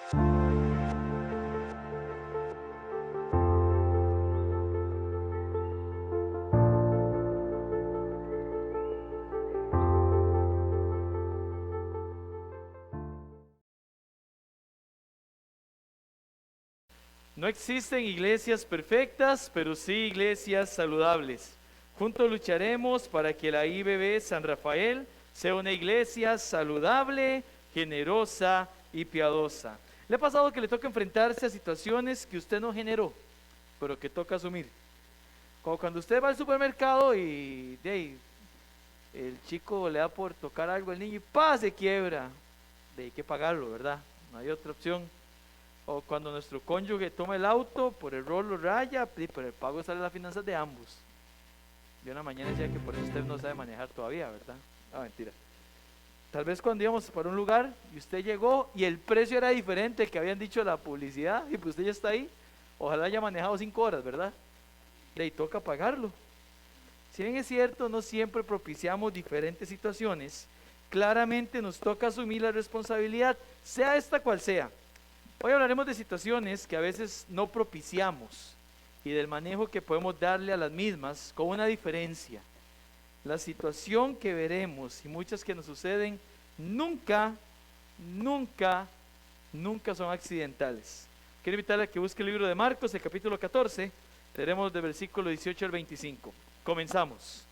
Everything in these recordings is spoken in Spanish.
No existen iglesias perfectas, pero sí iglesias saludables. Juntos lucharemos para que la IBB San Rafael sea una iglesia saludable, generosa y piadosa. ¿Le ha pasado que le toca enfrentarse a situaciones que usted no generó, pero que toca asumir? Como cuando usted va al supermercado y el chico le da por tocar algo al niño y ¡pah! Se quiebra. Hay que pagarlo, ¿verdad? No hay otra opción. O cuando nuestro cónyuge toma el auto, por error lo raya, pero el pago sale de las finanzas de ambos. Yo una mañana decía que por eso usted no sabe manejar todavía, ¿verdad? Ah, mentira. Tal vez cuando íbamos para un lugar y usted llegó y el precio era diferente que habían dicho la publicidad y pues usted ya está ahí. Ojalá haya manejado 5 horas, ¿verdad? Y ahí toca pagarlo. Si bien es cierto, no siempre propiciamos diferentes situaciones, claramente nos toca asumir la responsabilidad, sea esta cual sea. Hoy hablaremos de situaciones que a veces no propiciamos y del manejo que podemos darle a las mismas con una diferencia. La situación que veremos y muchas que nos suceden nunca son accidentales. Quiero invitarle a que busque el libro de Marcos, el capítulo 14, leeremos del versículo 18 al 25. Comenzamos.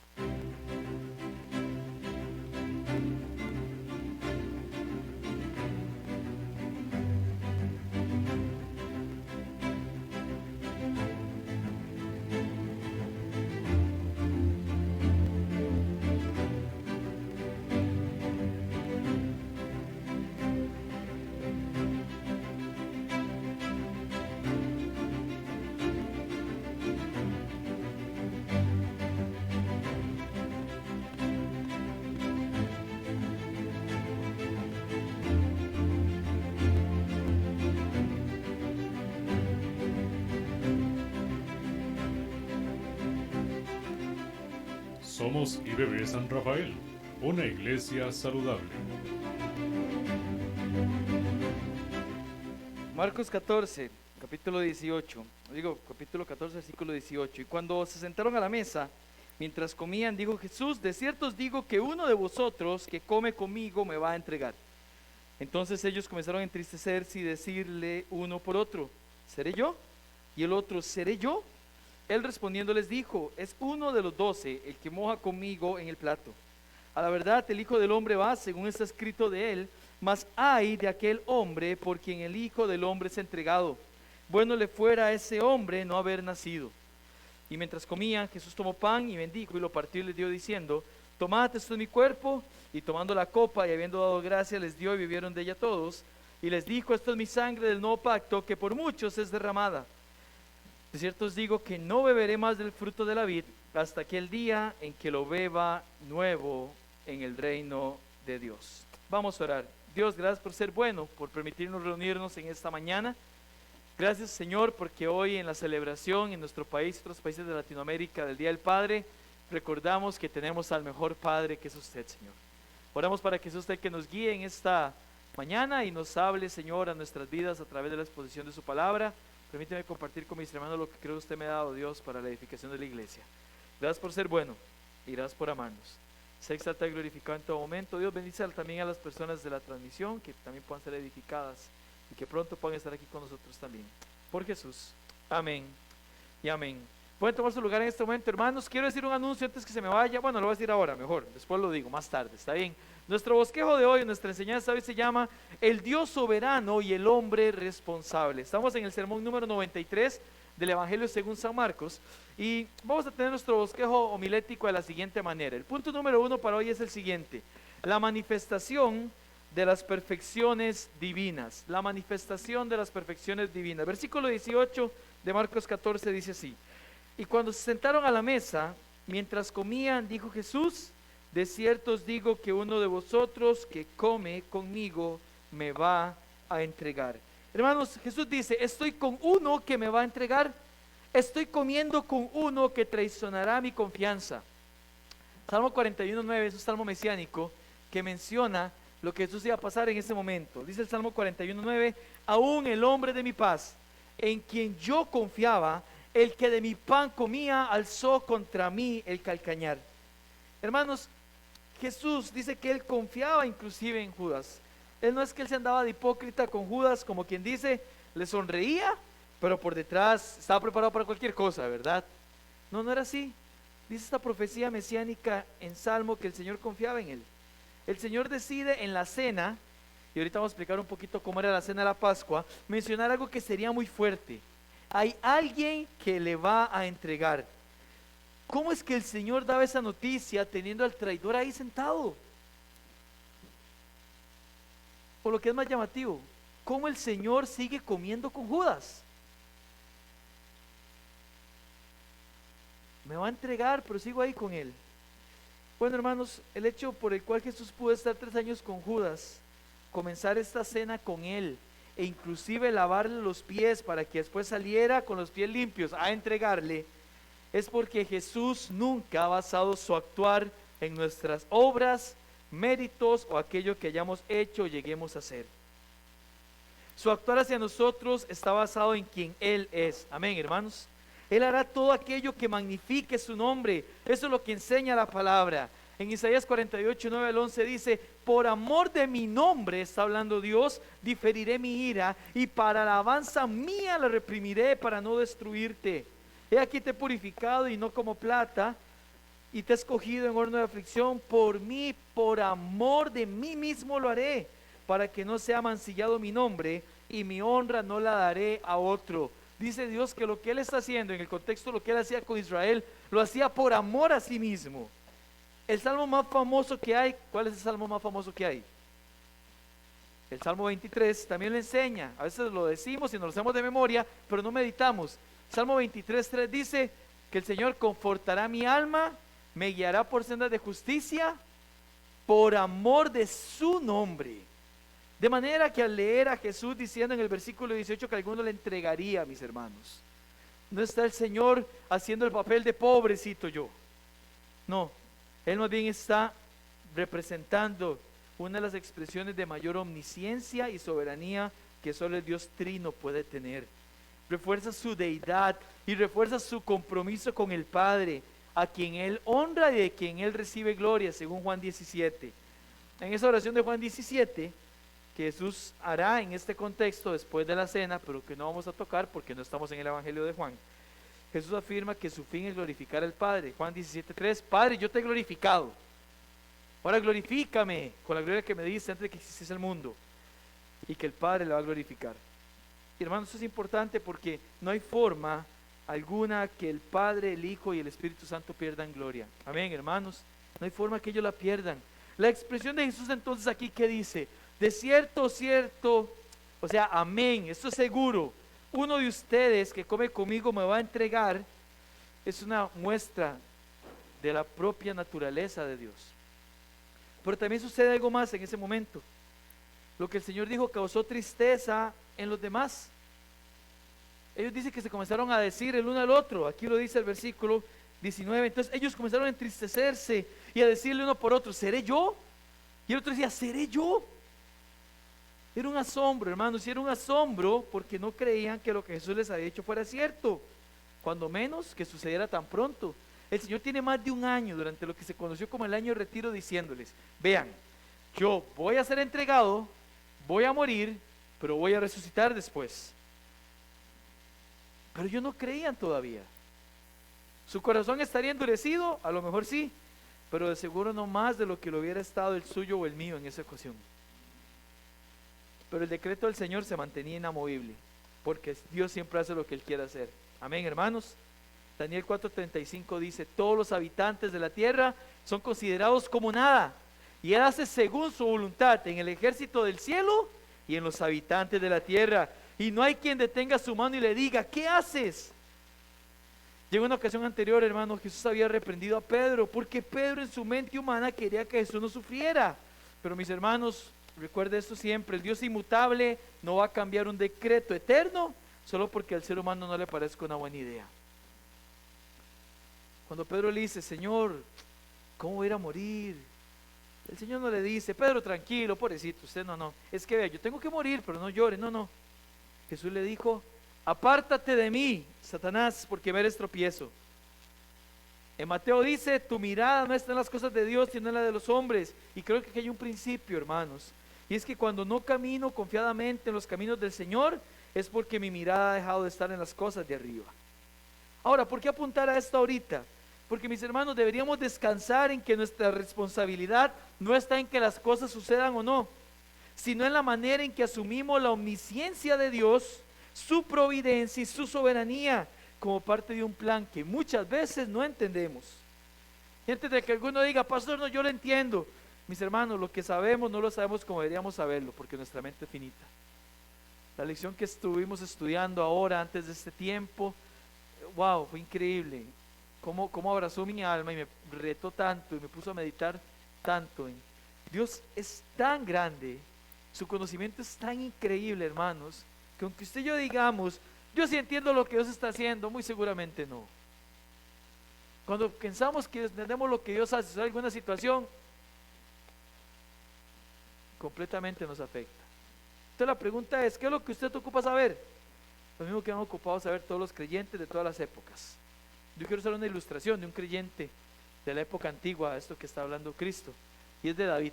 Somos IBB San Rafael, una iglesia saludable. Marcos 14, capítulo 18, capítulo 14, versículo 18. Y cuando se sentaron a la mesa, mientras comían, dijo Jesús: de cierto os digo que uno de vosotros que come conmigo me va a entregar. Entonces ellos comenzaron a entristecerse y decirle uno por otro: ¿seré yo? Y el otro: ¿seré yo? Él respondiendo les dijo: es uno de los 12 el que moja conmigo en el plato. A la verdad, el Hijo del Hombre va según está escrito de él, mas ay de aquel hombre por quien el Hijo del Hombre es entregado. Bueno le fuera a ese hombre no haber nacido. Y mientras comían, Jesús tomó pan y bendijo y lo partió y les dio diciendo: tomad, esto es mi cuerpo. Y tomando la copa y habiendo dado gracia les dio y bebieron de ella todos. Y les dijo: esto es mi sangre del nuevo pacto que por muchos es derramada. De cierto os digo que no beberé más del fruto de la vid hasta aquel día en que lo beba nuevo en el reino de Dios. Vamos a orar. Dios, gracias por ser bueno, por permitirnos reunirnos en esta mañana. Gracias, Señor, porque hoy en la celebración en nuestro país y otros países de Latinoamérica del Día del Padre, recordamos que tenemos al mejor Padre que es usted, Señor. Oramos para que sea usted que nos guíe en esta mañana y nos hable, Señor, a nuestras vidas a través de la exposición de su palabra. Permíteme compartir con mis hermanos lo que creo usted me ha dado, Dios, para la edificación de la iglesia. Gracias por ser bueno y gracias por amarnos. Sea exaltado y glorificado en todo momento. Dios bendice también a las personas de la transmisión, que también puedan ser edificadas y que pronto puedan estar aquí con nosotros también. Por Jesús. Amén y amén. Pueden tomar su lugar en este momento, hermanos. Quiero decir un anuncio antes que se me vaya. Bueno, lo voy a decir ahora, mejor. Después lo digo, más tarde, ¿está bien? Nuestro bosquejo de hoy, nuestra enseñanza hoy se llama El Dios soberano y el hombre responsable. Estamos en el sermón número 93 del Evangelio según San Marcos. Y vamos a tener nuestro bosquejo homilético de la siguiente manera. El punto número 1 para hoy es el siguiente: la manifestación de las perfecciones divinas. La manifestación de las perfecciones divinas. Versículo 18 de Marcos 14 dice así: y cuando se sentaron a la mesa, mientras comían, dijo Jesús: de cierto os digo que uno de vosotros que come conmigo me va a entregar. Hermanos, Jesús dice: estoy con uno que me va a entregar. Estoy comiendo con uno que traicionará mi confianza. Salmo 41:9 es un salmo mesiánico que menciona lo que Jesús iba a pasar en ese momento. Dice el Salmo 41:9, aún el hombre de mi paz, en quien yo confiaba, el que de mi pan comía, alzó contra mí el calcañar. Hermanos, Jesús dice que él confiaba inclusive en Judas. Él no es que él se andaba de hipócrita con Judas, como quien dice, le sonreía, pero por detrás estaba preparado para cualquier cosa, ¿verdad? No, no era así. Dice esta profecía mesiánica en Salmo que el Señor confiaba en él. El Señor decide en la cena, y ahorita vamos a explicar un poquito cómo era la cena de la Pascua, mencionar algo que sería muy fuerte. Hay alguien que le va a entregar. ¿Cómo es que el Señor daba esa noticia teniendo al traidor ahí sentado? O lo que es más llamativo, ¿cómo el Señor sigue comiendo con Judas? Me va a entregar, pero sigo ahí con él. Bueno, hermanos, el hecho por el cual Jesús pudo estar 3 años con Judas, comenzar esta cena con él, e inclusive lavarle los pies para que después saliera con los pies limpios a entregarle, es porque Jesús nunca ha basado su actuar en nuestras obras, méritos o aquello que hayamos hecho o lleguemos a hacer. Su actuar hacia nosotros está basado en quien Él es. Amén, hermanos. Él hará todo aquello que magnifique su nombre. Eso es lo que enseña la palabra. En Isaías 48:9-11 dice, por amor de mi nombre, está hablando Dios, diferiré mi ira y para alabanza mía la reprimiré para no destruirte. He aquí te he purificado y no como plata, y te he escogido en horno de aflicción. Por mí, por amor de mí mismo lo haré, para que no sea mancillado mi nombre, y mi honra no la daré a otro. Dice Dios que lo que Él está haciendo, en el contexto de lo que Él hacía con Israel, lo hacía por amor a sí mismo. El salmo más famoso que hay, ¿cuál es el salmo más famoso que hay? El Salmo 23 también lo enseña. A veces lo decimos y nos lo hacemos de memoria, pero no meditamos. Salmo 23:3 dice que el Señor confortará mi alma, me guiará por sendas de justicia, por amor de su nombre. De manera que al leer a Jesús diciendo en el versículo 18 que alguno le entregaría, mis hermanos, no está el Señor haciendo el papel de pobrecito yo. No, Él más bien está representando una de las expresiones de mayor omnisciencia y soberanía que solo el Dios Trino puede tener. Refuerza su deidad y refuerza su compromiso con el Padre, a quien Él honra y de quien Él recibe gloria, según Juan 17. En esa oración de Juan 17, que Jesús hará en este contexto después de la cena, pero que no vamos a tocar porque no estamos en el Evangelio de Juan, Jesús afirma que su fin es glorificar al Padre. Juan 17:3, Padre, yo te he glorificado, ahora glorifícame con la gloria que me diste antes de que existiese el mundo, y que el Padre le va a glorificar. Y hermanos, eso es importante porque no hay forma alguna que el Padre, el Hijo y el Espíritu Santo pierdan gloria. Amén, hermanos, no hay forma que ellos la pierdan. La expresión de Jesús entonces aquí, ¿qué dice? De cierto, cierto, o sea, amén, esto es seguro, uno de ustedes que come conmigo me va a entregar. Es una muestra de la propia naturaleza de Dios. Pero también sucede algo más en ese momento. Lo que el Señor dijo causó tristeza en los demás. Ellos dicen que se comenzaron a decir el uno al otro. Aquí lo dice el versículo 19. Entonces ellos comenzaron a entristecerse y a decirle uno por otro, ¿seré yo? Y el otro decía, ¿seré yo? Era un asombro, hermanos, y era un asombro porque no creían que lo que Jesús les había dicho fuera cierto, cuando menos que sucediera tan pronto. El Señor tiene más de un año, durante lo que se conoció como el año de retiro, diciéndoles, vean, yo voy a ser entregado, voy a morir, pero voy a resucitar después. Pero ellos no creían todavía. Su corazón estaría endurecido, a lo mejor sí, pero de seguro no más de lo que lo hubiera estado el suyo o el mío en esa ocasión. Pero el decreto del Señor se mantenía inamovible, porque Dios siempre hace lo que Él quiere hacer. Amén, hermanos. Daniel 4:35 dice, todos los habitantes de la tierra son considerados como nada, y Él hace según su voluntad en el ejército del cielo y en los habitantes de la tierra, y no hay quien detenga su mano y le diga, ¿qué haces? Llegó una ocasión anterior, hermano, Jesús había reprendido a Pedro, porque Pedro en su mente humana quería que Jesús no sufriera. Pero mis hermanos, recuerde esto siempre, el Dios inmutable no va a cambiar un decreto eterno solo porque al ser humano no le parezca una buena idea. Cuando Pedro le dice, Señor, ¿cómo voy a ir a morir? El Señor no le dice, Pedro, tranquilo, pobrecito, usted no, es que vea, yo tengo que morir, pero no llore, no. Jesús le dijo, apártate de mí, Satanás, porque me eres tropiezo. En Mateo dice, tu mirada no está en las cosas de Dios, sino en la de los hombres. Y creo que aquí hay un principio, hermanos, y es que cuando no camino confiadamente en los caminos del Señor, es porque mi mirada ha dejado de estar en las cosas de arriba. Ahora, ¿por qué apuntar a esto ahorita? Porque, mis hermanos, deberíamos descansar en que nuestra responsabilidad no está en que las cosas sucedan o no, sino en la manera en que asumimos la omnisciencia de Dios, su providencia y su soberanía como parte de un plan que muchas veces no entendemos. Y antes de que alguno diga, pastor, no, yo lo entiendo. Mis hermanos, lo que sabemos no lo sabemos como deberíamos saberlo, porque nuestra mente es finita. La lección que estuvimos estudiando ahora, antes de este tiempo, wow, fue increíble. Cómo abrazó mi alma y me retó tanto y me puso a meditar tanto. Dios es tan grande, su conocimiento es tan increíble, hermanos, que aunque usted y yo digamos, yo sí entiendo lo que Dios está haciendo, muy seguramente no. Cuando pensamos que entendemos lo que Dios hace en alguna situación, completamente nos afecta. Entonces la pregunta es, ¿qué es lo que usted te ocupa saber? Lo mismo que han ocupado saber todos los creyentes de todas las épocas. Yo quiero usar una ilustración de un creyente de la época antigua, esto que está hablando Cristo, y es de David.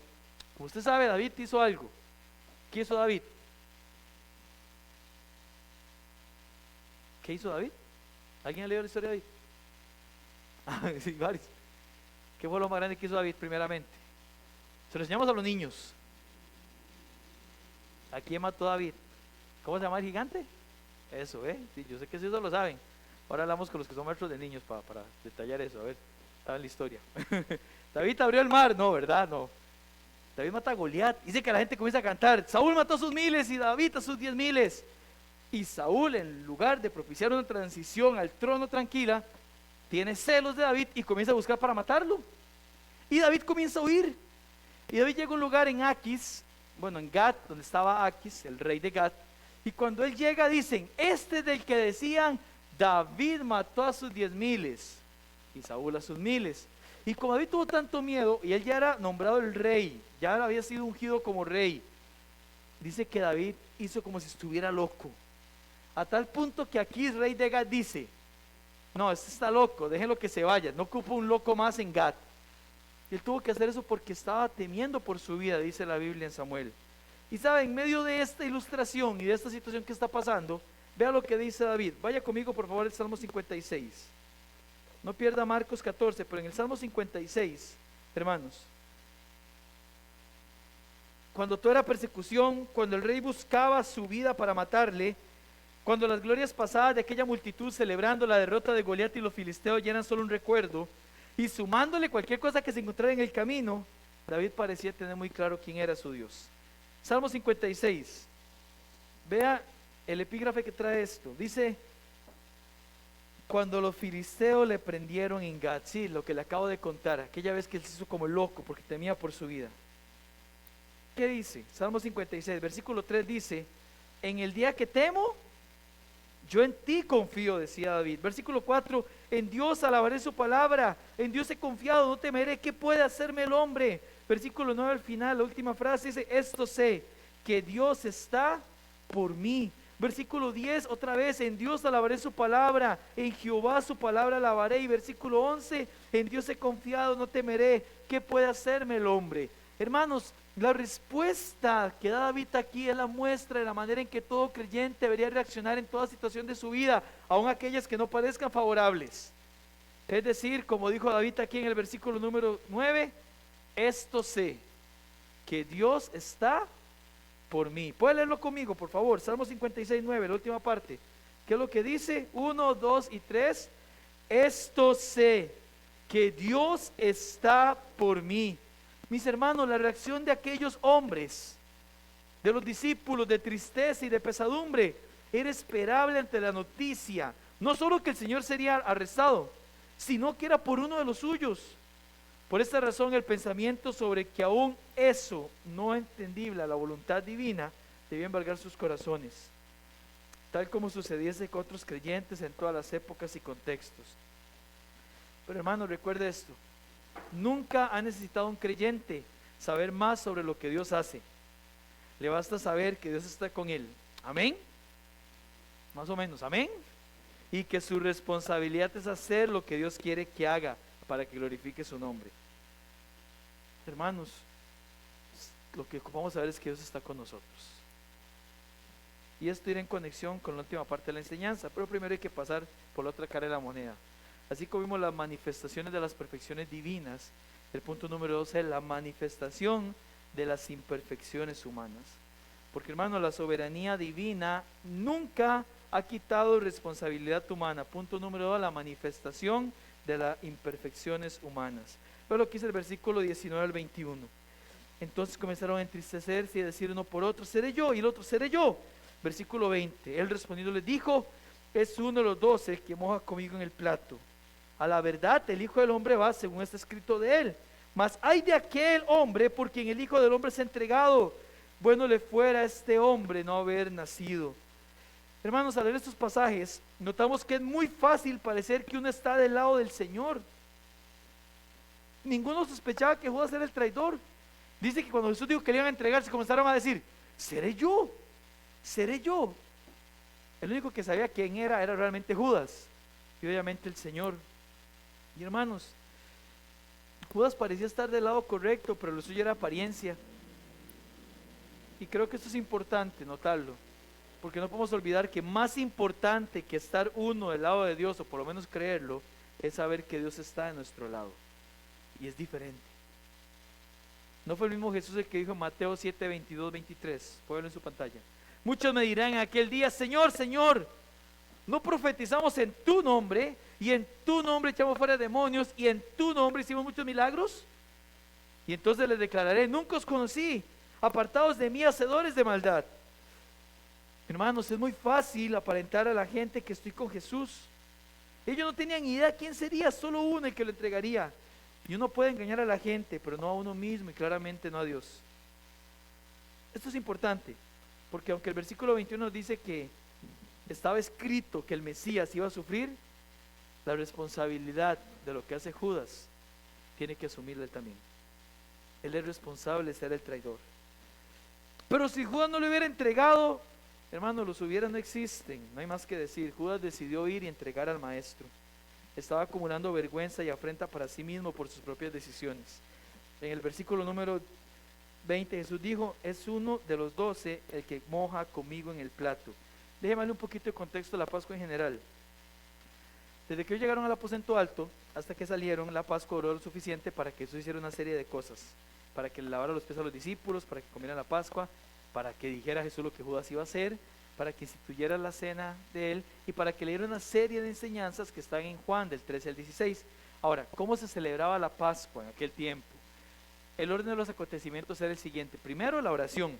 Como usted sabe, David hizo algo. ¿Qué hizo David? ¿Qué hizo David? ¿Alguien ha leído la historia de David? Sí, varios. ¿Qué fue lo más grande que hizo David primeramente? Se lo enseñamos a los niños. ¿A quién mató David? ¿Cómo se llama el gigante? Eso, sí, yo sé que eso lo saben. Ahora hablamos con los que son maestros de niños para detallar eso. A ver, está en la historia. David abrió el mar, no, ¿verdad? No. David mata a Goliat. Dice que la gente comienza a cantar, Saúl mató a sus miles y David a sus 10,000. Y Saúl, en lugar de propiciar una transición al trono tranquila, tiene celos de David y comienza a buscar para matarlo. Y David comienza a huir. Y David llega a un lugar en Aquis, en Gat, donde estaba Aquis, el rey de Gat. Y cuando él llega dicen, este es del que decían, David mató a sus 10,000 y Saúl a sus 1,000. Y como David tuvo tanto miedo, y él ya era nombrado el rey, ya había sido ungido como rey, dice que David hizo como si estuviera loco. A tal punto que aquí el rey de Gat dice, no, este está loco, déjenlo que se vaya, no ocupa un loco más en Gat. Él tuvo que hacer eso porque estaba temiendo por su vida, dice la Biblia en Samuel. Y sabe, en medio de esta ilustración y de esta situación que está pasando, vea lo que dice David. Vaya conmigo por favor al Salmo 56. No pierda Marcos 14, pero en el Salmo 56, hermanos, cuando toda era persecución, cuando el rey buscaba su vida para matarle, cuando las glorias pasadas de aquella multitud celebrando la derrota de Goliat y los filisteos ya eran solo un recuerdo, y sumándole cualquier cosa que se encontrara en el camino, David parecía tener muy claro quién era su Dios. Salmo 56, vea el epígrafe que trae esto, dice, cuando los filisteos le prendieron en Gat, sí, lo que le acabo de contar, aquella vez que él se hizo como loco porque temía por su vida. ¿Qué dice? Salmo 56, versículo 3 dice, en el día que temo, yo en ti confío, decía David. Versículo 4, en Dios alabaré su palabra, en Dios he confiado, no temeré, ¿qué puede hacerme el hombre? Versículo 9 al final, la última frase dice, esto sé, que Dios está por mí. Versículo 10, otra vez, en Dios alabaré su palabra, en Jehová su palabra alabaré. Y versículo 11, en Dios he confiado, no temeré, ¿qué puede hacerme el hombre? Hermanos, la respuesta que da David aquí es la muestra de la manera en que todo creyente debería reaccionar en toda situación de su vida, aun aquellas que no parezcan favorables. Es decir, como dijo David aquí en el versículo número 9, esto sé, que Dios está por mí. ¿Puede leerlo conmigo, por favor? Salmo 56, 9, la última parte. ¿Qué es lo que dice? 1, 2 y 3. Esto sé, que Dios está por mí. Mis hermanos, la reacción de aquellos hombres, de los discípulos, de tristeza y de pesadumbre, era esperable ante la noticia, no solo que el Señor sería arrestado, sino que era por uno de los suyos. Por esta razón el pensamiento sobre que aún eso no entendible a la voluntad divina debía embargar sus corazones, tal como sucediese con otros creyentes en todas las épocas y contextos. Pero hermano, recuerde esto, nunca ha necesitado un creyente saber más sobre lo que Dios hace. Le basta saber que Dios está con él. Amén. Más o menos, amén. Y que su responsabilidad es hacer lo que Dios quiere que haga para que glorifique su nombre. Hermanos, lo que vamos a ver es que Dios está con nosotros. Y esto irá en conexión con la última parte de la enseñanza, pero primero hay que pasar por la otra cara de la moneda. Así como vimos las manifestaciones de las perfecciones divinas, el punto número 2 es la manifestación de las imperfecciones humanas. Porque, hermano, la soberanía divina nunca ha quitado responsabilidad humana. Punto número 2, la manifestación de las imperfecciones humanas. Pero lo que dice el versículo 19 al 21. Entonces comenzaron a entristecerse y a decir uno por otro, seré yo, y el otro, seré yo. Versículo 20, él respondiendo les dijo, es uno de los 12 que moja conmigo en el plato. A la verdad, el Hijo del Hombre va según está escrito de él. Mas hay de aquel hombre por quien el Hijo del Hombre se ha entregado. Bueno le fuera a este hombre no haber nacido. Hermanos, al leer estos pasajes, notamos que es muy fácil parecer que uno está del lado del Señor. Ninguno sospechaba que Judas era el traidor. Dice que cuando Jesús dijo que le iban a entregar, se comenzaron a decir, seré yo, seré yo. El único que sabía quién era realmente Judas, y obviamente el Señor. Y hermanos, Judas parecía estar del lado correcto, pero lo suyo era apariencia. Y creo que esto es importante notarlo, porque no podemos olvidar que más importante que estar uno del lado de Dios, o por lo menos creerlo, es saber que Dios está de nuestro lado. Y es diferente. No fue el mismo Jesús el que dijo en Mateo 7, 22, 23. Pueden verlo en su pantalla. Muchos me dirán en aquel día, Señor, Señor, ¿no profetizamos en tu nombre? Y en tu nombre echamos fuera demonios, y en tu nombre hicimos muchos milagros. Y entonces les declararé, nunca os conocí, apartados de mí, hacedores de maldad. Hermanos, es muy fácil aparentar a la gente que estoy con Jesús. Ellos no tenían idea quién sería, solo uno el que lo entregaría. Y uno puede engañar a la gente, pero no a uno mismo y claramente no a Dios. Esto es importante, porque aunque el versículo 21 dice que estaba escrito que el Mesías iba a sufrir, la responsabilidad de lo que hace Judas tiene que asumirla él también. Él es responsable de ser el traidor. Pero si Judas no le hubiera entregado, hermanos, los hubieras no existen, no hay más que decir. Judas decidió ir y entregar al maestro. Estaba acumulando vergüenza y afrenta para sí mismo por sus propias decisiones. En el versículo número 20 Jesús dijo, es uno de los 12 el que moja conmigo en el plato. Déjeme darle un poquito de contexto de la Pascua en general. Desde que ellos llegaron al aposento alto hasta que salieron, la Pascua duró lo suficiente para que Jesús hiciera una serie de cosas, para que le lavara los pies a los discípulos, para que comieran la Pascua, para que dijera a Jesús lo que Judas iba a hacer, para que instituyera la cena de él y para que le diera una serie de enseñanzas que están en Juan del 13 al 16. Ahora, ¿cómo se celebraba la Pascua en aquel tiempo? El orden de los acontecimientos era el siguiente. Primero, la oración.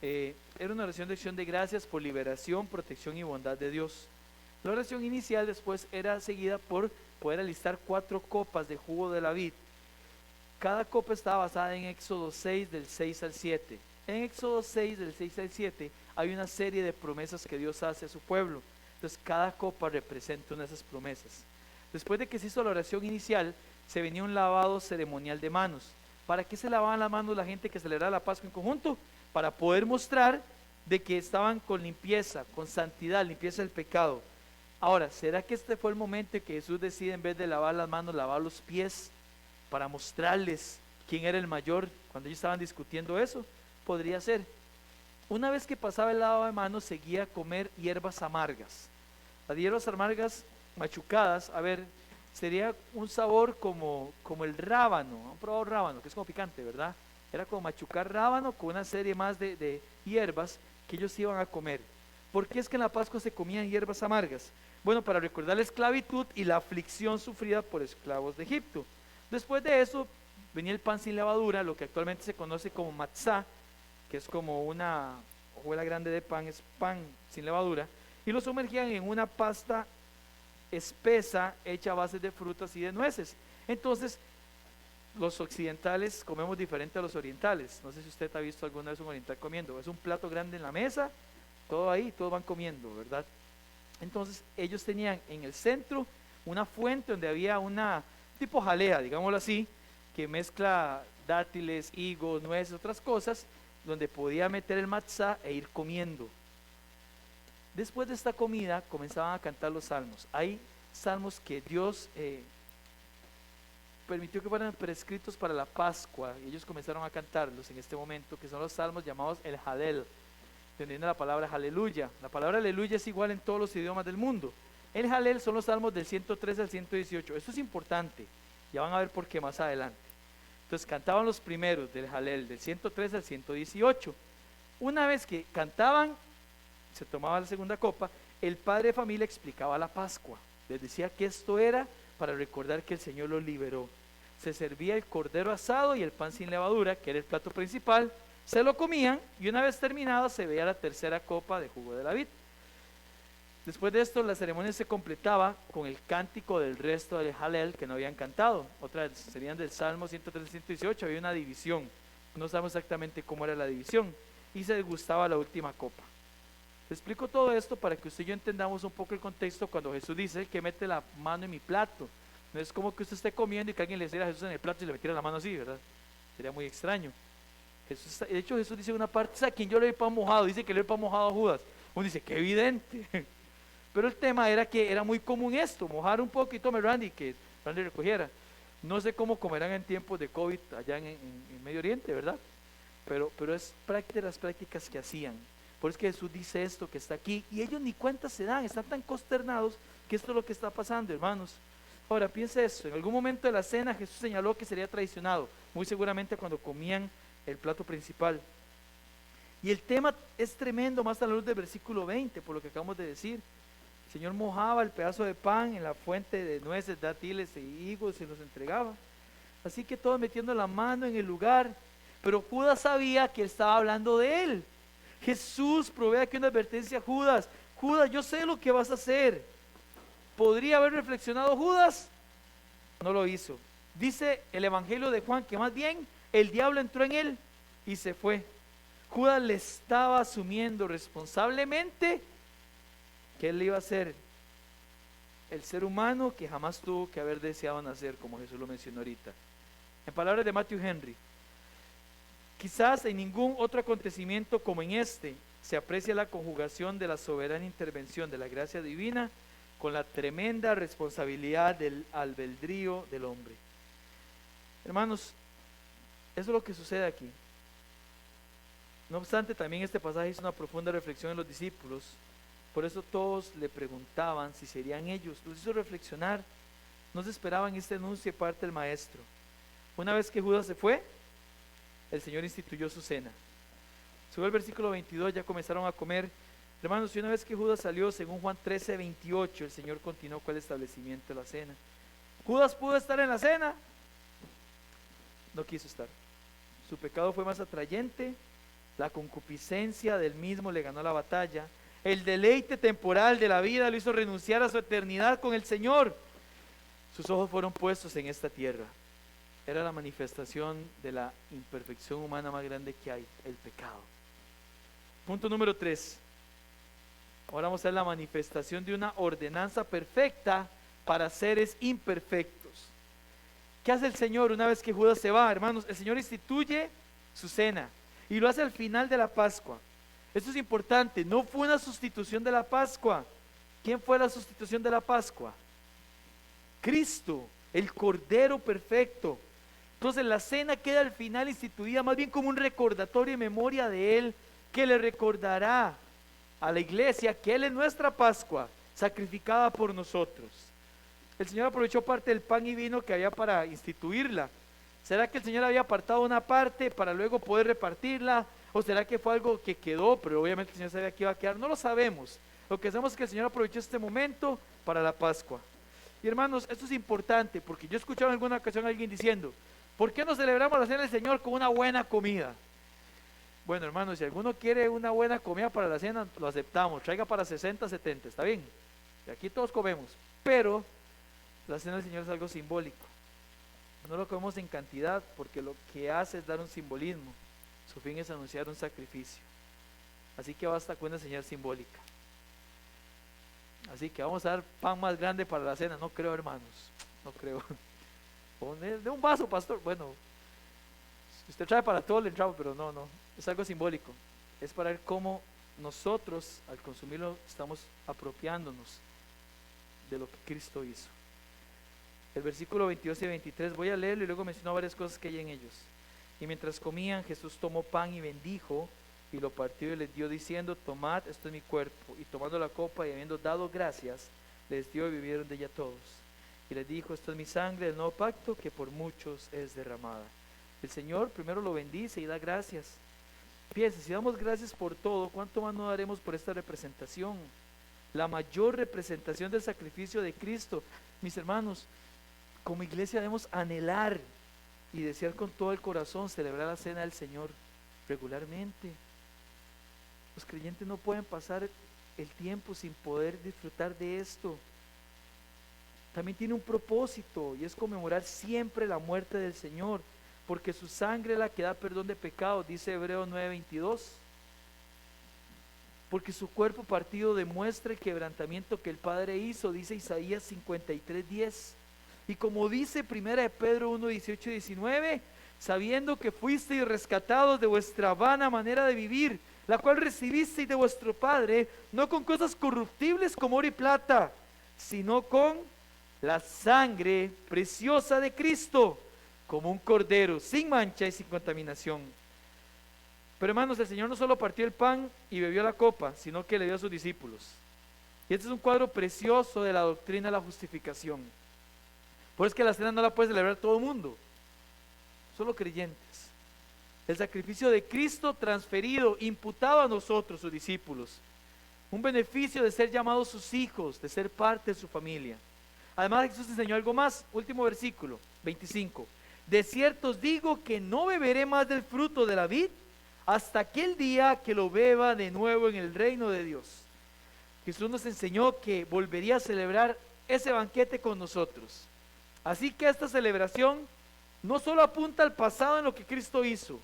Era una oración de acción de gracias por liberación, protección y bondad de Dios. La oración inicial después era seguida por poder alistar 4 copas de jugo de la vid. Cada copa estaba basada en Éxodo 6 del 6 al 7. En Éxodo 6 del 6 al 7 hay una serie de promesas que Dios hace a su pueblo. Entonces cada copa representa una de esas promesas. Después de que se hizo la oración inicial, se venía un lavado ceremonial de manos. ¿Para qué se lavaban las manos la gente que celebraba la Pascua en conjunto? Para poder mostrar de que estaban con limpieza, con santidad, limpieza del pecado. Ahora, ¿será que este fue el momento en que Jesús decide, en vez de lavar las manos, lavar los pies para mostrarles quién era el mayor cuando ellos estaban discutiendo eso? Podría ser. Una vez que pasaba el lavado de manos, seguía a comer hierbas amargas. Las hierbas amargas machucadas, a ver, sería un sabor como el rábano. ¿Han probado rábano? Que es como picante, ¿verdad? Era como machucar rábano con una serie más de hierbas que ellos iban a comer. ¿Por qué es que en la Pascua se comían hierbas amargas? Bueno, para recordar la esclavitud y la aflicción sufrida por esclavos de Egipto. Después de eso venía el pan sin levadura, lo que actualmente se conoce como matzá, que es como una hojuela grande de pan, es pan sin levadura, y lo sumergían en una pasta espesa hecha a base de frutas y de nueces. Entonces, los occidentales comemos diferente a los orientales. No sé si usted ha visto alguna vez un oriental comiendo. Es un plato grande en la mesa, todo ahí, todos van comiendo, ¿verdad? Entonces, ellos tenían en el centro una fuente donde había una tipo jalea, digámoslo así, que mezcla dátiles, higos, nueces, otras cosas, donde podía meter el matzá e ir comiendo. Después de esta comida comenzaban a cantar los salmos. Hay salmos que Dios permitió que fueran prescritos para la Pascua, y ellos comenzaron a cantarlos en este momento, que son los salmos llamados el Halel, de donde viene la palabra aleluya. La palabra aleluya es igual en todos los idiomas del mundo. El Halel son los salmos del 103 al 118. Esto es importante, ya van a ver por qué más adelante. Entonces cantaban los primeros del Halel, del 103 al 118. Una vez que cantaban, se tomaba la segunda copa, el padre de familia explicaba la Pascua. Les decía que esto era para recordar que el Señor los liberó. Se servía el cordero asado y el pan sin levadura, que era el plato principal, se lo comían, y una vez terminado se veía la tercera copa de jugo de la vid. Después de esto la ceremonia se completaba con el cántico del resto del Halel que no habían cantado. Otras serían del Salmo 103 118, había una división, no sabemos exactamente cómo era la división, y se degustaba la última copa. Les explico todo esto para que usted y yo entendamos un poco el contexto cuando Jesús dice que mete la mano en mi plato. No es como que usted esté comiendo y que alguien le diera a Jesús en el plato y le metiera la mano así, ¿verdad? Sería muy extraño. De hecho, Jesús dice una parte, ¿sabe quién yo le doy pan mojado? Dice que le doy pan mojado a Judas. Uno dice, qué evidente. Pero el tema era que era muy común esto, mojar un poco y tome Randy, que Randy recogiera. No sé cómo comerán en tiempos de COVID allá en Medio Oriente, ¿verdad? Pero es parte de las prácticas que hacían. Por eso es que Jesús dice esto que está aquí, y ellos ni cuenta se dan, están tan consternados que esto es lo que está pasando, hermanos. Ahora, piense esto, en algún momento de la cena Jesús señaló que sería traicionado, muy seguramente cuando comían el plato principal. Y el tema es tremendo, más a la luz del versículo 20, por lo que acabamos de decir. El Señor mojaba el pedazo de pan en la fuente de nueces, dátiles e higos y los entregaba. Así que todos metiendo la mano en el lugar, pero Judas sabía que él estaba hablando de él. Jesús provee aquí una advertencia a Judas. Judas, yo sé lo que vas a hacer. ¿Podría haber reflexionado Judas? No lo hizo. Dice el Evangelio de Juan que más bien el diablo entró en él y se fue. Judas le estaba asumiendo responsablemente que él iba a ser el ser humano que jamás tuvo que haber deseado nacer, como Jesús lo mencionó ahorita. En palabras de Matthew Henry, quizás en ningún otro acontecimiento como en este se aprecia la conjugación de la soberana intervención de la gracia divina con la tremenda responsabilidad del albedrío del hombre. Hermanos, eso es lo que sucede aquí. No obstante, también este pasaje hizo una profunda reflexión en los discípulos. Por eso todos le preguntaban si serían ellos. Los hizo reflexionar. No se esperaban este anuncio de parte del maestro. Una vez que Judas se fue, el Señor instituyó su cena. Sube el versículo 22, ya comenzaron a comer. Hermanos, y una vez que Judas salió, según Juan 13, 28, el Señor continuó con el establecimiento de la cena. ¿Judas pudo estar en la cena? No quiso estar. Su pecado fue más atrayente, la concupiscencia del mismo le ganó la batalla, el deleite temporal de la vida lo hizo renunciar a su eternidad con el Señor. Sus ojos fueron puestos en esta tierra. Era la manifestación de la imperfección humana más grande que hay, el pecado. Punto número 3. Ahora vamos a ver la manifestación de una ordenanza perfecta para seres imperfectos. ¿Qué hace el Señor una vez que Judas se va, hermanos? El Señor instituye su cena y lo hace al final de la Pascua. Esto es importante, no fue una sustitución de la Pascua. ¿Quién fue la sustitución de la Pascua? Cristo, el Cordero perfecto. Entonces la cena queda al final instituida más bien como un recordatorio en memoria de Él, que le recordará a la iglesia que Él es nuestra Pascua, sacrificada por nosotros. El Señor aprovechó parte del pan y vino que había para instituirla. ¿Será que el Señor había apartado una parte para luego poder repartirla? ¿O será que fue algo que quedó, pero obviamente el Señor sabía que iba a quedar? No lo sabemos. Lo que sabemos es que el Señor aprovechó este momento para la Pascua. Y hermanos, esto es importante porque yo he escuchado en alguna ocasión a alguien diciendo, ¿por qué no celebramos la cena del Señor con una buena comida? Bueno, hermanos, si alguno quiere una buena comida para la cena, lo aceptamos. Traiga para 60, 70, ¿está bien? Y aquí todos comemos. Pero la cena del Señor es algo simbólico. No lo comemos en cantidad porque lo que hace es dar un simbolismo. Su fin es anunciar un sacrificio. Así que basta con una señal simbólica. Así que vamos a dar pan más grande para la cena. No creo, hermanos. No creo. De un vaso, pastor. Bueno, Usted trae para todo, le entramos, pero no, es algo simbólico. Es para ver cómo nosotros, al consumirlo, estamos apropiándonos de lo que Cristo hizo. El versículo 22 y 23, voy a leerlo y luego menciono varias cosas que hay en ellos. Y mientras comían, Jesús tomó pan y bendijo, y lo partió y les dio diciendo: tomad, esto es mi cuerpo. Y tomando la copa y habiendo dado gracias, les dio y bebieron de ella todos. Y les dijo: esto es mi sangre del nuevo pacto, que por muchos es derramada. El Señor primero lo bendice y da gracias. Fíjense, si damos gracias por todo, ¿cuánto más no daremos por esta representación? La mayor representación del sacrificio de Cristo. Mis hermanos, como iglesia debemos anhelar y desear con todo el corazón celebrar la cena del Señor regularmente. Los creyentes no pueden pasar el tiempo sin poder disfrutar de esto. También tiene un propósito, y es conmemorar siempre la muerte del Señor, porque su sangre es la que da perdón de pecados, dice Hebreos 9:22. Porque su cuerpo partido demuestra el quebrantamiento que el Padre hizo, dice Isaías 53:10. Y como dice 1 de Pedro 1:18 y 19, sabiendo que fuisteis rescatados de vuestra vana manera de vivir, la cual recibisteis de vuestro Padre, no con cosas corruptibles como oro y plata, sino con la sangre preciosa de Cristo, como un cordero sin mancha y sin contaminación. Pero hermanos, el Señor no solo partió el pan y bebió la copa, sino que le dio a sus discípulos. Y este es un cuadro precioso de la doctrina de la justificación. Por eso es que la cena no la puede celebrar todo el mundo, solo creyentes. El sacrificio de Cristo transferido, imputado a nosotros, sus discípulos. Un beneficio de ser llamados sus hijos, de ser parte de su familia. Además, Jesús enseñó algo más. Último versículo, 25. De cierto os digo que no beberé más del fruto de la vid hasta aquel día que lo beba de nuevo en el reino de Dios. Jesús nos enseñó que volvería a celebrar ese banquete con nosotros. Así que esta celebración no solo apunta al pasado en lo que Cristo hizo,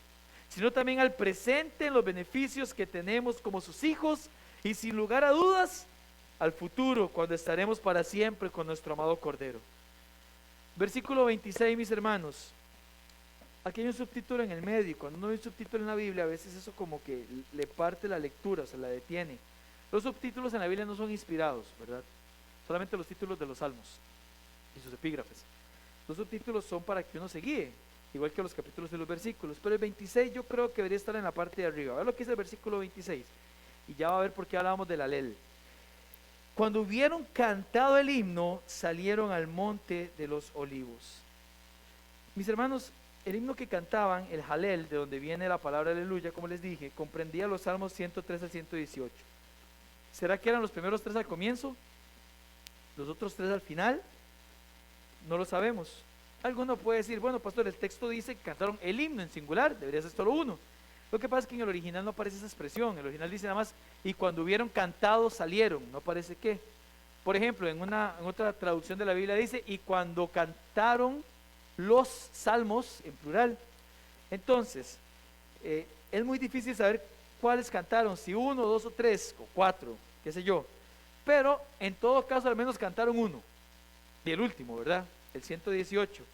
sino también al presente en los beneficios que tenemos como sus hijos y sin lugar a dudas al futuro cuando estaremos para siempre con nuestro amado Cordero. Versículo 26, mis hermanos. Aquí hay un subtítulo en el medio. Cuando uno ve un subtítulo en la Biblia, a veces eso como que le parte la lectura, se la detiene. Los subtítulos en la Biblia no son inspirados, ¿verdad? Solamente los títulos de los salmos y sus epígrafes. Los subtítulos son para que uno se guíe, igual que los capítulos de los versículos. Pero el 26 yo creo que debería estar en la parte de arriba. A ver lo que es el versículo 26. Y ya va a ver por qué hablábamos del Halel. Cuando hubieron cantado el himno, salieron al monte de los olivos. Mis hermanos, el himno que cantaban, el Halel, de donde viene la palabra aleluya, como les dije, comprendía los salmos 103 al 118. ¿Será que eran los primeros 3 al comienzo? ¿Los otros 3 al final? No lo sabemos. Alguno puede decir, bueno, pastor, el texto dice que cantaron el himno en singular, debería ser solo uno. Lo que pasa es que en el original no aparece esa expresión. El original dice nada más, y cuando hubieron cantado salieron. No aparece qué. Por ejemplo, en otra traducción de la Biblia dice, y cuando cantaron los salmos, en plural. Entonces, es muy difícil saber cuáles cantaron, si 1, 2 o 3 o 4, qué sé yo. Pero en todo caso al menos cantaron uno. Y el último, ¿verdad? El 118.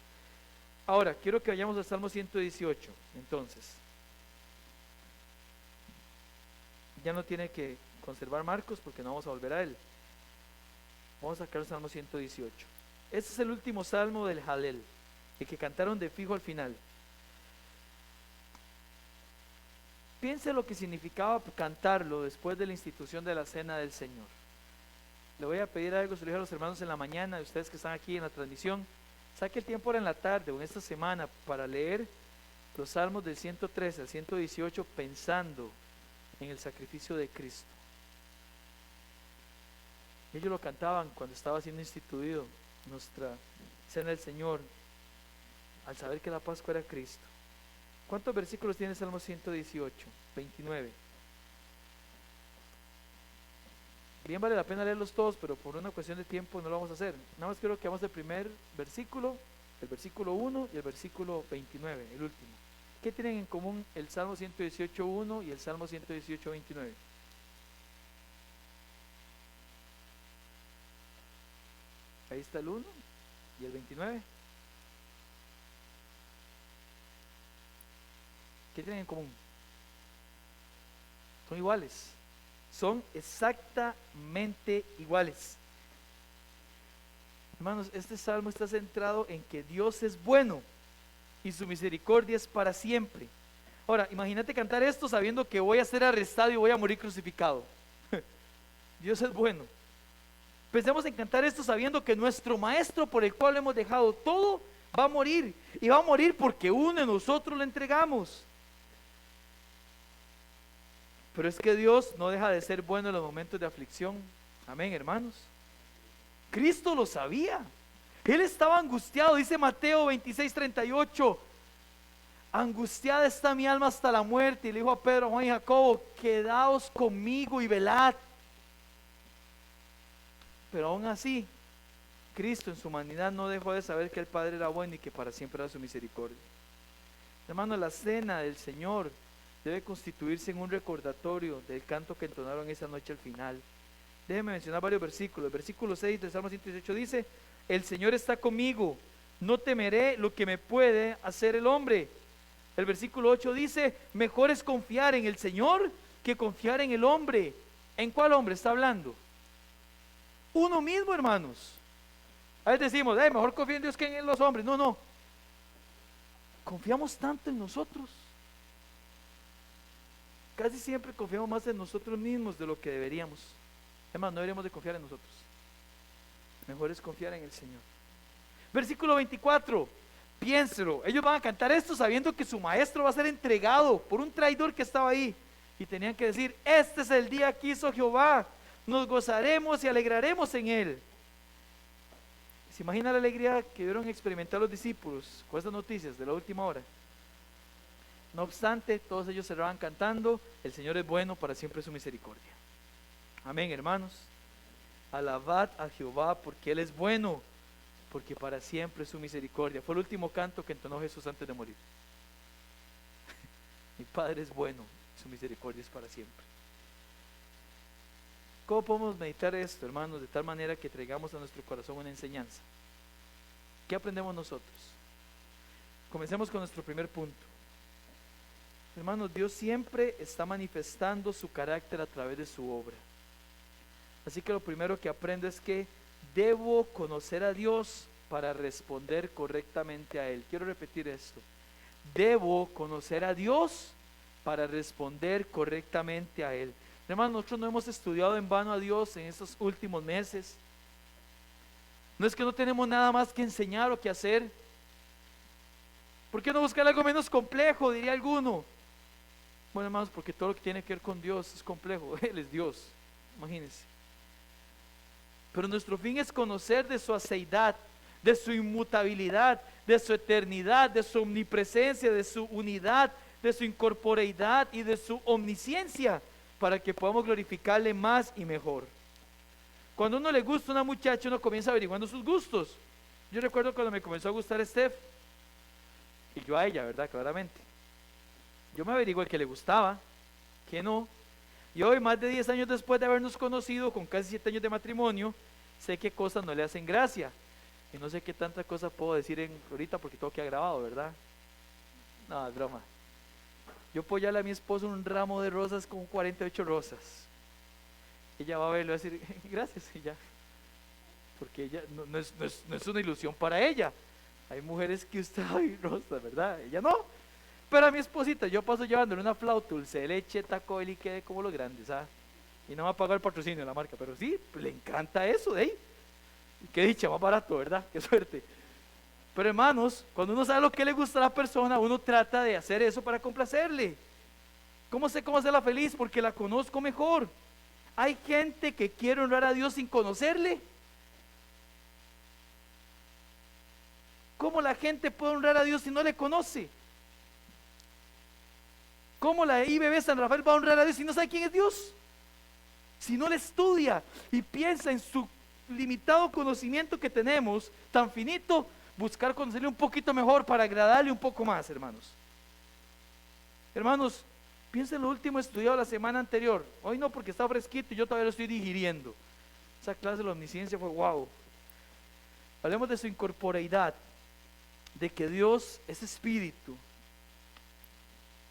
Ahora, quiero que vayamos al Salmo 118. Entonces, ya no tiene que conservar Marcos porque no vamos a volver a él. Vamos a sacar el Salmo 118. Este es el último salmo del Halel, el que cantaron de fijo al final. Piense lo que significaba cantarlo después de la institución de la Cena del Señor. Le voy a pedir algo, se lo dije a los hermanos en la mañana, de ustedes que están aquí en la transmisión, saque el tiempo ahora en la tarde o en esta semana para leer los salmos del 113 al 118 pensando en el sacrificio de Cristo. Ellos lo cantaban cuando estaba siendo instituido nuestra Cena del Señor, al saber que la Pascua era Cristo. ¿Cuántos versículos tiene el Salmo 118? 29. Bien vale la pena leerlos todos, pero por una cuestión de tiempo no lo vamos a hacer. Nada más quiero que vamos del primer versículo, el versículo 1 y el versículo 29, el último. ¿Qué tienen en común el Salmo 118.1 y el Salmo 118.29? Ahí está el 1 y el 29. ¿Qué tienen en común? Son iguales. Son exactamente iguales. Hermanos, este salmo está centrado en que Dios es bueno y su misericordia es para siempre. Ahora, imagínate cantar esto sabiendo que voy a ser arrestado y voy a morir crucificado. Dios es bueno. Pensemos en cantar esto sabiendo que nuestro maestro por el cual hemos dejado todo va a morir. Y va a morir porque uno de nosotros lo entregamos. Pero es que Dios no deja de ser bueno en los momentos de aflicción. Amén, hermanos. Cristo lo sabía. Él estaba angustiado, dice Mateo 26:38. Angustiada está mi alma hasta la muerte. Y le dijo a Pedro, Juan y Jacobo, quedaos conmigo y velad. Pero aún así, Cristo en su humanidad no dejó de saber que el Padre era bueno y que para siempre era su misericordia. Hermano, la cena del Señor debe constituirse en un recordatorio del canto que entonaron esa noche al final. Déjeme mencionar varios versículos. El versículo 6 del Salmo 118 dice: el Señor está conmigo, no temeré lo que me puede hacer el hombre. El versículo 8 dice: mejor es confiar en el Señor que confiar en el hombre. ¿En cuál hombre está hablando? Uno mismo, hermanos. A veces decimos, mejor confía en Dios que en los hombres. No, no. Confiamos tanto en nosotros. Casi siempre confiamos más en nosotros mismos de lo que deberíamos. Además, no deberíamos de confiar en nosotros. Mejor es confiar en el Señor. Versículo 24. Piénselo. Ellos van a cantar esto sabiendo que su maestro va a ser entregado por un traidor que estaba ahí. Y tenían que decir: este es el día que hizo Jehová. Nos gozaremos y alegraremos en él. ¿Se imagina la alegría que debieron experimentar los discípulos con estas noticias de la última hora? No obstante, todos ellos cerraban cantando: el Señor es bueno, para siempre su misericordia. Amén, hermanos. Alabad a Jehová porque Él es bueno, porque para siempre es su misericordia. Fue el último canto que entonó Jesús antes de morir. Mi Padre es bueno, su misericordia es para siempre. ¿Cómo podemos meditar esto, hermanos, de tal manera que traigamos a nuestro corazón una enseñanza? ¿Qué aprendemos nosotros? Comencemos con nuestro primer punto. Hermanos, Dios siempre está manifestando su carácter a través de su obra. Así que lo primero que aprendo es que debo conocer a Dios para responder correctamente a Él. Quiero repetir esto. Debo conocer a Dios para responder correctamente a Él. Hermanos, nosotros no hemos estudiado en vano a Dios en estos últimos meses. No es que no tenemos nada más que enseñar o que hacer. ¿Por qué no buscar algo menos complejo?, diría alguno. Bueno, hermanos, porque todo lo que tiene que ver con Dios es complejo. Él es Dios, imagínense. Pero nuestro fin es conocer de su aceidad, de su inmutabilidad, de su eternidad, de su omnipresencia, de su unidad, de su incorporeidad y de su omnisciencia, para que podamos glorificarle más y mejor. Cuando a uno le gusta una muchacha, uno comienza averiguando sus gustos. Yo recuerdo cuando me comenzó a gustar Steph, y yo a ella, ¿verdad? Claramente. Yo me averigué que le gustaba, que no. Y hoy, más de 10 años después de habernos conocido, con casi 7 años de matrimonio, sé qué cosas no le hacen gracia. Y no sé qué tantas cosas puedo decir ahorita porque todo queda grabado, ¿verdad? No, es broma. Yo puedo darle a mi esposo un ramo de rosas con 48 rosas. Ella va a verlo y va a decir: gracias, y ya. Porque ella no es una ilusión para ella. Hay mujeres que usted hay rosas, ¿verdad? Ella no. Pero a mi esposita, yo paso llevándole una flauta dulce de leche, taco y quede como los grandes, ¿ah? Y no me va a pagar el patrocinio de la marca, pero sí, pues le encanta eso de ahí. Y qué dicha, más barato, ¿verdad? Qué suerte. Pero hermanos, cuando uno sabe lo que le gusta a la persona, uno trata de hacer eso para complacerle. ¿Cómo sé cómo hacerla feliz? Porque la conozco mejor. Hay gente que quiere honrar a Dios sin conocerle. ¿Cómo la gente puede honrar a Dios si no le conoce? ¿Cómo la IBB San Rafael va a honrar a Dios si no sabe quién es Dios? Si no le estudia y piensa en su limitado conocimiento que tenemos, tan finito, buscar conocerle un poquito mejor para agradarle un poco más, hermanos. Hermanos, piensen en lo último estudiado la semana anterior. Hoy no, porque está fresquito y yo todavía lo estoy digiriendo. Esa clase de la omnisciencia fue wow. Hablemos de su incorporeidad, de que Dios es espíritu.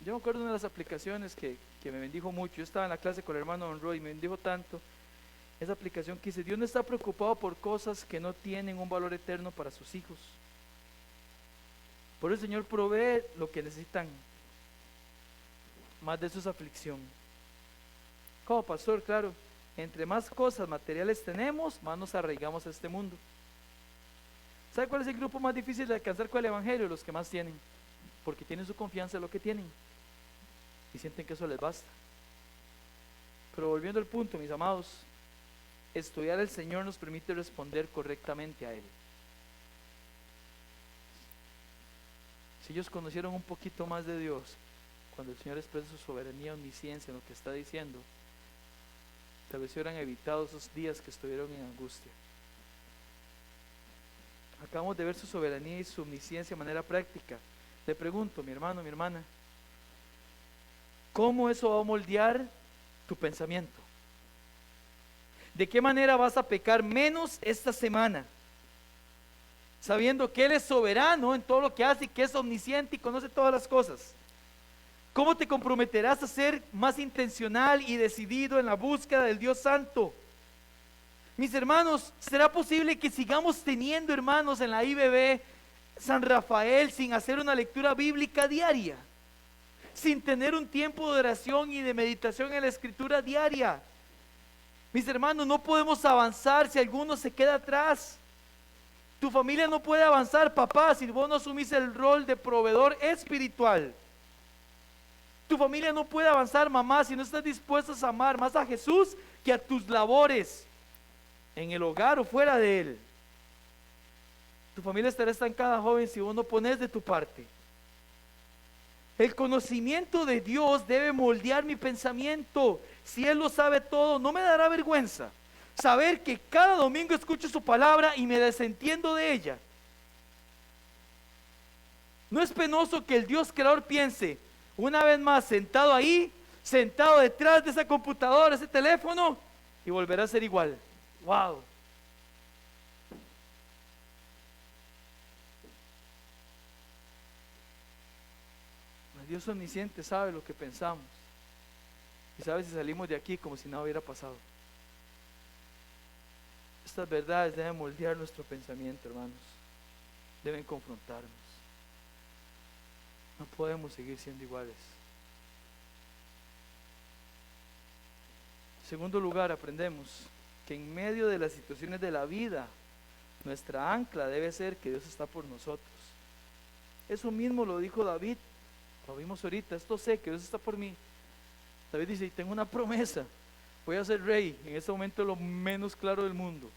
Yo me acuerdo de una de las aplicaciones que me bendijo mucho. Yo estaba en la clase con el hermano Don Roy y me bendijo tanto. Esa aplicación que dice: Dios no está preocupado por cosas que no tienen un valor eterno para sus hijos. Por eso el Señor provee lo que necesitan, más de eso es aflicción. Como pastor, claro, entre más cosas materiales tenemos, más nos arraigamos a este mundo. ¿Sabe cuál es el grupo más difícil de alcanzar con el evangelio? Los que más tienen, porque tienen su confianza en lo que tienen y sienten que eso les basta. Pero volviendo al punto, mis amados, estudiar al Señor nos permite responder correctamente a Él. Si ellos conocieron un poquito más de Dios, cuando el Señor expresa su soberanía, omnisciencia en lo que está diciendo, tal vez se hubieran evitado esos días que estuvieron en angustia. Acabamos de ver su soberanía y su omnisciencia de manera práctica. Te pregunto, mi hermano, mi hermana, ¿cómo eso va a moldear tu pensamiento? ¿De qué manera vas a pecar menos esta semana? Sabiendo que Él es soberano en todo lo que hace y que es omnisciente y conoce todas las cosas. ¿Cómo te comprometerás a ser más intencional y decidido en la búsqueda del Dios Santo? Mis hermanos, ¿será posible que sigamos teniendo hermanos en la IBB San Rafael sin hacer una lectura bíblica diaria? Sin tener un tiempo de oración y de meditación en la escritura diaria. Mis hermanos, no podemos avanzar si alguno se queda atrás. Tu familia no puede avanzar, papá, si vos no asumís el rol de proveedor espiritual. Tu familia no puede avanzar, mamá, si no estás dispuesto a amar más a Jesús que a tus labores en el hogar o fuera de él. Tu familia estará estancada, joven, si vos no pones de tu parte. El conocimiento de Dios debe moldear mi pensamiento. Si Él lo sabe todo, no me dará vergüenza saber que cada domingo escucho su palabra y me desentiendo de ella. No es penoso que el Dios creador piense, una vez más, sentado ahí, sentado detrás de esa computadora, ese teléfono, y volverá a ser igual. ¡Wow! Dios omnisciente sabe lo que pensamos y sabe si salimos de aquí como si nada hubiera pasado. Estas verdades deben moldear nuestro pensamiento, hermanos. Deben confrontarnos. No podemos seguir siendo iguales. En segundo lugar, aprendemos que en medio de las situaciones de la vida, nuestra ancla debe ser que Dios está por nosotros. Eso mismo lo dijo David. Lo vimos ahorita, esto sé que Dios está por mí. David dice, y tengo una promesa, voy a ser rey, en este momento lo menos claro del mundo.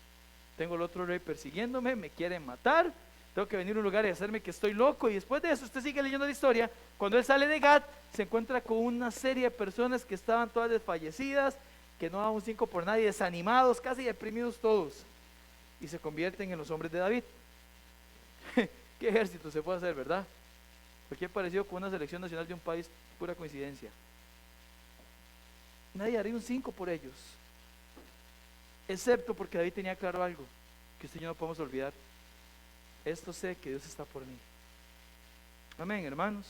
Tengo el otro rey persiguiéndome, me quieren matar, tengo que venir a un lugar y hacerme que estoy loco. Y después de eso, usted sigue leyendo la historia, cuando él sale de Gat, se encuentra con una serie de personas que estaban todas desfallecidas, que no daban un 5 por nadie, desanimados, casi deprimidos todos, y se convierten en los hombres de David. ¿Qué ejército se puede hacer, verdad? Cualquier parecido con una selección nacional de un país, pura coincidencia. Nadie haría un 5 por ellos, excepto porque David tenía claro algo que usted y yo no podemos olvidar. Esto sé que Dios está por mí. Amén, hermanos.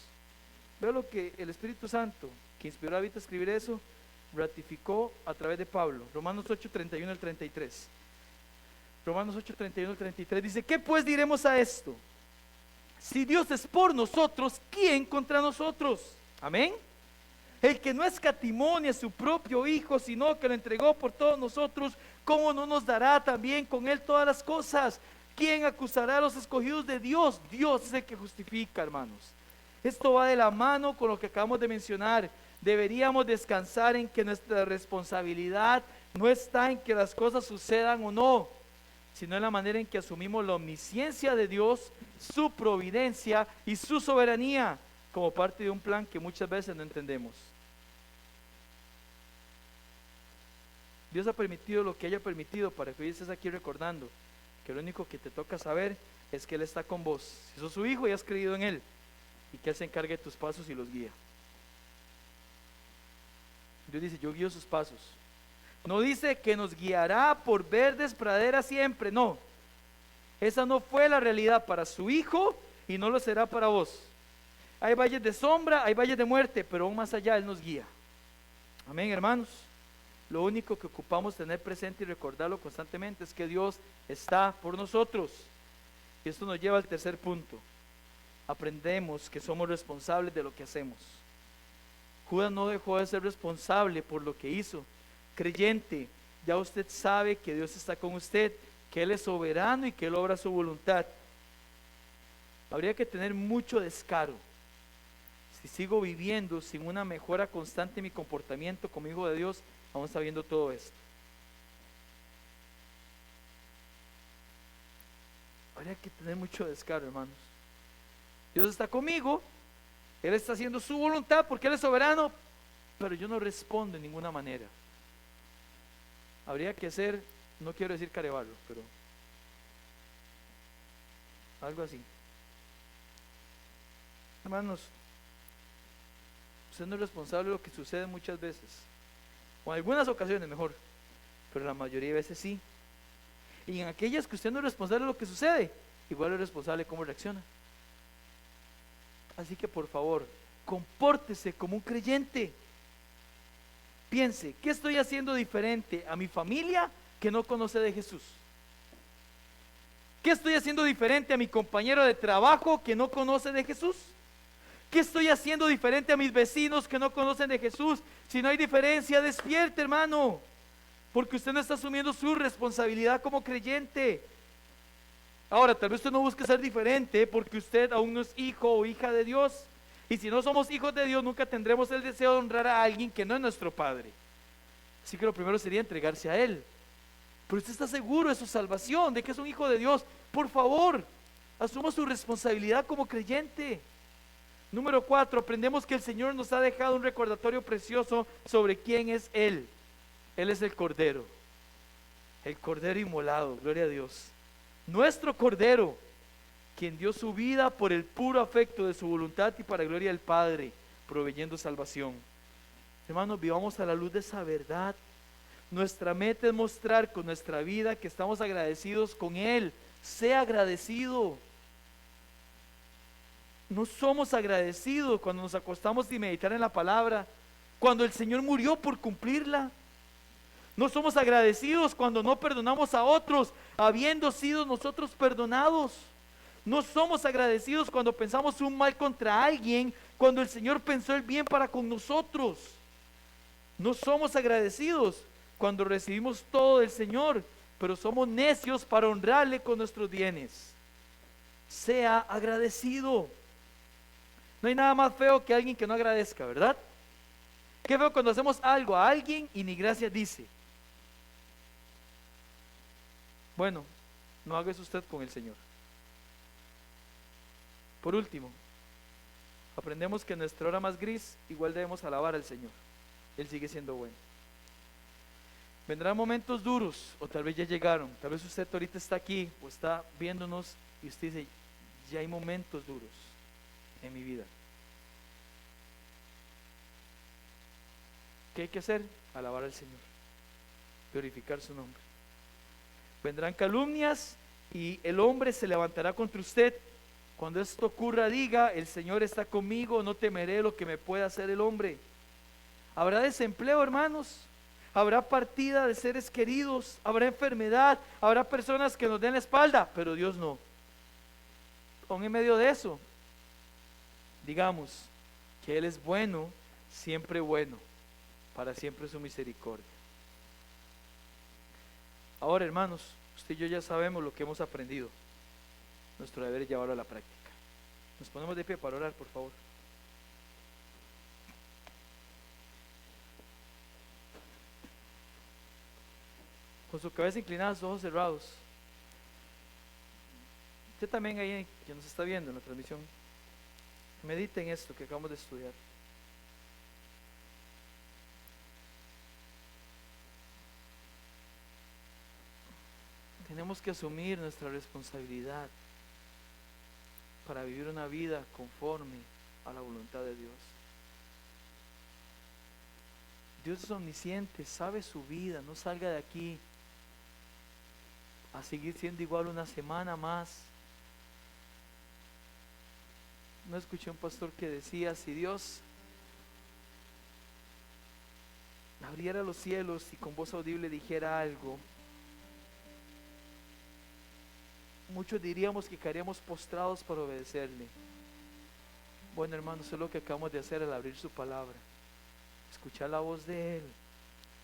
Veo lo que el Espíritu Santo, que inspiró a David a escribir eso, ratificó a través de Pablo. Romanos 8, 31 al 33. Romanos 8, 31 al 33 dice: ¿qué pues diremos a esto? Si Dios es por nosotros, ¿quién contra nosotros? Amén. El que no escatimó ni a su propio Hijo, sino que lo entregó por todos nosotros, ¿cómo no nos dará también con Él todas las cosas? ¿Quién acusará a los escogidos de Dios? Dios es el que justifica, hermanos. Esto va de la mano con lo que acabamos de mencionar. Deberíamos descansar en que nuestra responsabilidad no está en que las cosas sucedan o no, sino en la manera en que asumimos la omnisciencia de Dios, su providencia y su soberanía como parte de un plan que muchas veces no entendemos. Dios ha permitido lo que haya permitido para que hoy estés aquí recordando que lo único que te toca saber es que Él está con vos. Si sos su hijo y has creído en Él, y que Él se encargue de tus pasos y los guía. Dios dice: yo guío sus pasos. No dice que nos guiará por verdes praderas siempre, no. Esa no fue la realidad para su hijo y no lo será para vos. hay valles de sombra, hay valles de muerte, pero aún más allá Él nos guía. Amén, hermanos. Lo único que ocupamos tener presente y recordarlo constantemente es que Dios está por nosotros. Y esto nos lleva al tercer punto. Aprendemos que somos responsables de lo que hacemos. Judas no dejó de ser responsable por lo que hizo. Creyente, ya usted sabe que Dios está con usted, que Él es soberano y que Él obra su voluntad. Habría que tener mucho descaro si sigo viviendo sin una mejora constante en mi comportamiento como hijo de Dios, aún sabiendo todo esto. Habría que tener mucho descaro, hermanos. Dios está conmigo, Él está haciendo su voluntad porque Él es soberano, pero yo no respondo de ninguna manera. Habría que ser, no quiero decir carebarro, pero algo así. Hermanos, usted no es responsable de lo que sucede muchas veces, o en algunas ocasiones mejor, pero la mayoría de veces sí. Y en aquellas que usted no es responsable de lo que sucede, igual es responsable de cómo reacciona. Así que por favor, compórtese como un creyente. Piense, ¿qué estoy haciendo diferente a mi familia que no conoce de Jesús? ¿Qué estoy haciendo diferente a mi compañero de trabajo que no conoce de Jesús? ¿Qué estoy haciendo diferente a mis vecinos que no conocen de Jesús? Si no hay diferencia, despierte, hermano, porque usted no está asumiendo su responsabilidad como creyente. Ahora, tal vez usted no busque ser diferente porque usted aún no es hijo o hija de Dios. Y si no somos hijos de Dios, nunca tendremos el deseo de honrar a alguien que no es nuestro Padre. Así que lo primero sería entregarse a Él. Pero usted está seguro de su salvación, de que es un hijo de Dios. Por favor, asuma su responsabilidad como creyente. Número 4, aprendemos que el Señor nos ha dejado un recordatorio precioso sobre quién es Él. Él es el Cordero inmolado, gloria a Dios. Nuestro Cordero, quien dio su vida por el puro afecto de su voluntad y para gloria del Padre, proveyendo salvación. Hermanos, vivamos a la luz de esa verdad. Nuestra meta es mostrar con nuestra vida que estamos agradecidos con Él. Sea agradecido. No somos agradecidos cuando nos acostamos y meditar en la palabra, cuando el Señor murió por cumplirla. No somos agradecidos cuando no perdonamos a otros, habiendo sido nosotros perdonados. No somos agradecidos cuando pensamos un mal contra alguien, cuando el Señor pensó el bien para con nosotros. No somos agradecidos cuando recibimos todo del Señor, pero somos necios para honrarle con nuestros bienes. Sea agradecido. No hay nada más feo que alguien que no agradezca, ¿verdad? Qué feo cuando hacemos algo a alguien y ni gracias dice. Bueno, no haga eso usted con el Señor. Por último, aprendemos que en nuestra hora más gris igual debemos alabar al Señor. Él sigue siendo bueno. Vendrán momentos duros, o tal vez ya llegaron. Tal vez usted ahorita está aquí o está viéndonos y usted dice, ya hay momentos duros en mi vida. ¿Qué hay que hacer? Alabar al Señor, glorificar su nombre. Vendrán calumnias y el hombre se levantará contra usted. Cuando esto ocurra, diga, el Señor está conmigo, no temeré lo que me pueda hacer el hombre. Habrá desempleo, hermanos. Habrá partida de seres queridos, habrá enfermedad, habrá personas que nos den la espalda, pero Dios no. Aún en medio de eso, digamos que Él es bueno, siempre bueno, para siempre su misericordia. Ahora, hermanos, usted y yo ya sabemos lo que hemos aprendido. Nuestro deber es llevarlo a la práctica. Nos ponemos de pie para orar, por favor. Con su cabeza inclinada, sus ojos cerrados. Usted también ahí que nos está viendo en la transmisión, medite en esto que acabamos de estudiar. Tenemos que asumir nuestra responsabilidad para vivir una vida conforme a la voluntad de Dios. Dios es omnisciente, sabe su vida. No salga de aquí a seguir siendo igual una semana más. No escuché un pastor que decía, si Dios abriera los cielos y con voz audible dijera algo, muchos diríamos que caeríamos postrados para obedecerle. Bueno, hermanos, eso es lo que acabamos de hacer al abrir su palabra. Escuchar la voz de Él,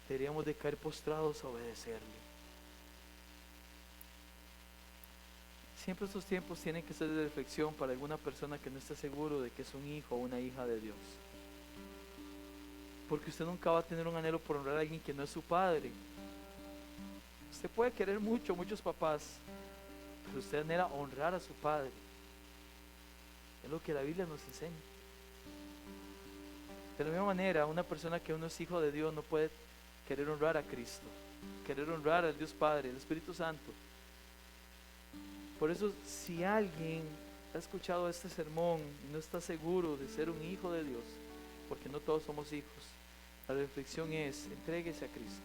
deberíamos de caer postrados a obedecerle. Siempre estos tiempos tienen que ser de reflexión para alguna persona que no está seguro de que es un hijo o una hija de Dios. Porque usted nunca va a tener un anhelo por honrar a alguien que no es su padre. Usted puede querer mucho, muchos papás, pero usted anhela honrar a su padre. Es lo que la Biblia nos enseña. De la misma manera, una persona que uno es hijo de Dios no puede querer honrar a Cristo, querer honrar al Dios Padre, el Espíritu Santo. Por eso, si alguien ha escuchado este sermón y no está seguro de ser un hijo de Dios, porque no todos somos hijos, la reflexión es, entréguese a Cristo.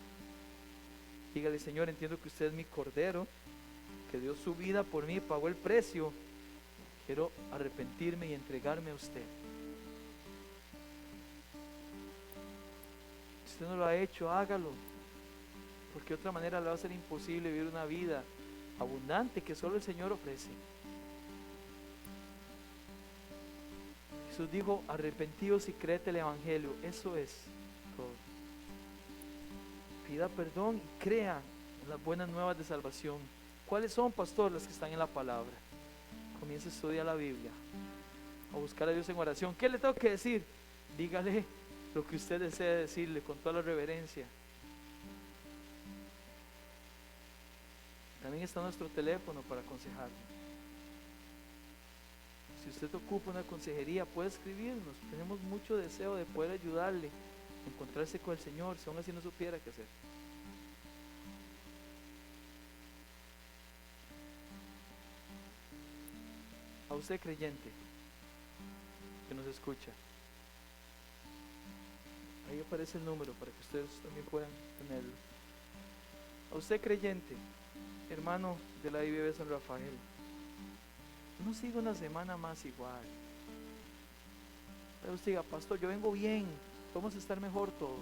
Dígale, Señor, entiendo que usted es mi Cordero, que dio su vida por mí, pagó el precio. Quiero arrepentirme y entregarme a usted. Si usted no lo ha hecho, hágalo, porque de otra manera le va a ser imposible vivir una vida abundante que solo el Señor ofrece. Jesús dijo, arrepentíos y creed el Evangelio. Eso es todo. Pida perdón y crea en las buenas nuevas de salvación. ¿Cuáles son, pastor? Las que están en la palabra. Comience a estudiar la Biblia, a buscar a Dios en oración. ¿Qué le tengo que decir? Dígale lo que usted desee decirle con toda la reverencia. También está nuestro teléfono para aconsejarle. Si usted ocupa una consejería, puede escribirnos. Tenemos mucho deseo de poder ayudarle a encontrarse con el Señor, si aún así no supiera qué hacer. A usted creyente que nos escucha, ahí aparece el número para que ustedes también puedan tenerlo. A usted creyente, hermano de la IBB San Rafael, no siga una semana más igual. Pero usted diga, pastor, yo vengo bien, vamos a estar mejor todos.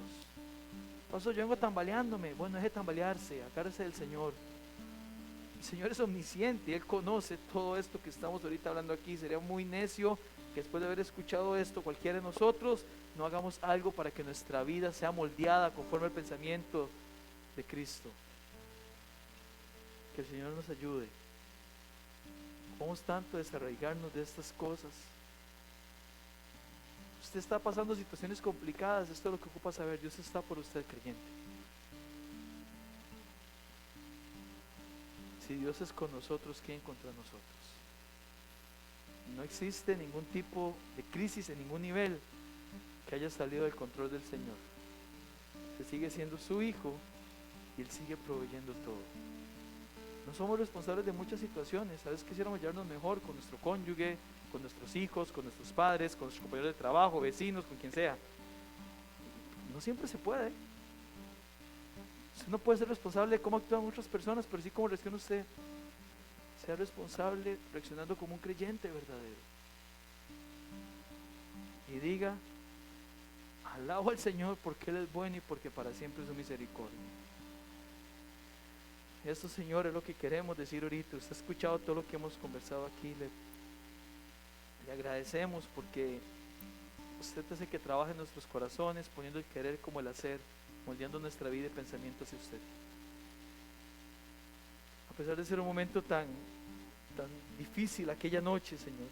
Pastor, yo vengo tambaleándome. Bueno, deje de tambalearse, agárrese del Señor. El Señor es omnisciente, Él conoce todo esto que estamos ahorita hablando aquí. Sería muy necio que después de haber escuchado esto, cualquiera de nosotros no hagamos algo para que nuestra vida sea moldeada conforme al pensamiento de Cristo. Que el Señor nos ayude. Vamos tanto a desarraigarnos de estas cosas. Usted está pasando situaciones complicadas, esto es lo que ocupa saber. Dios está por usted, creyente. Si Dios es con nosotros, ¿quién contra nosotros? No existe ningún tipo de crisis en ningún nivel que haya salido del control del Señor. Usted sigue siendo su hijo y Él sigue proveyendo todo. No somos responsables de muchas situaciones. A veces quisiéramos llevarnos mejor con nuestro cónyuge, con nuestros hijos, con nuestros padres, con nuestros compañeros de trabajo, vecinos, con quien sea. No siempre se puede. Usted no puede ser responsable de cómo actúan muchas personas, pero sí como reacciona usted. Sea responsable reaccionando como un creyente verdadero. Y diga, alabo al Señor porque Él es bueno y porque para siempre es su misericordia. Esto, Señor, es lo que queremos decir ahorita. Usted ha escuchado todo lo que hemos conversado aquí. Le agradecemos porque usted hace que trabaje en nuestros corazones, poniendo el querer como el hacer, moldeando nuestra vida y pensamiento hacia usted. A pesar de ser un momento tan difícil aquella noche, Señor,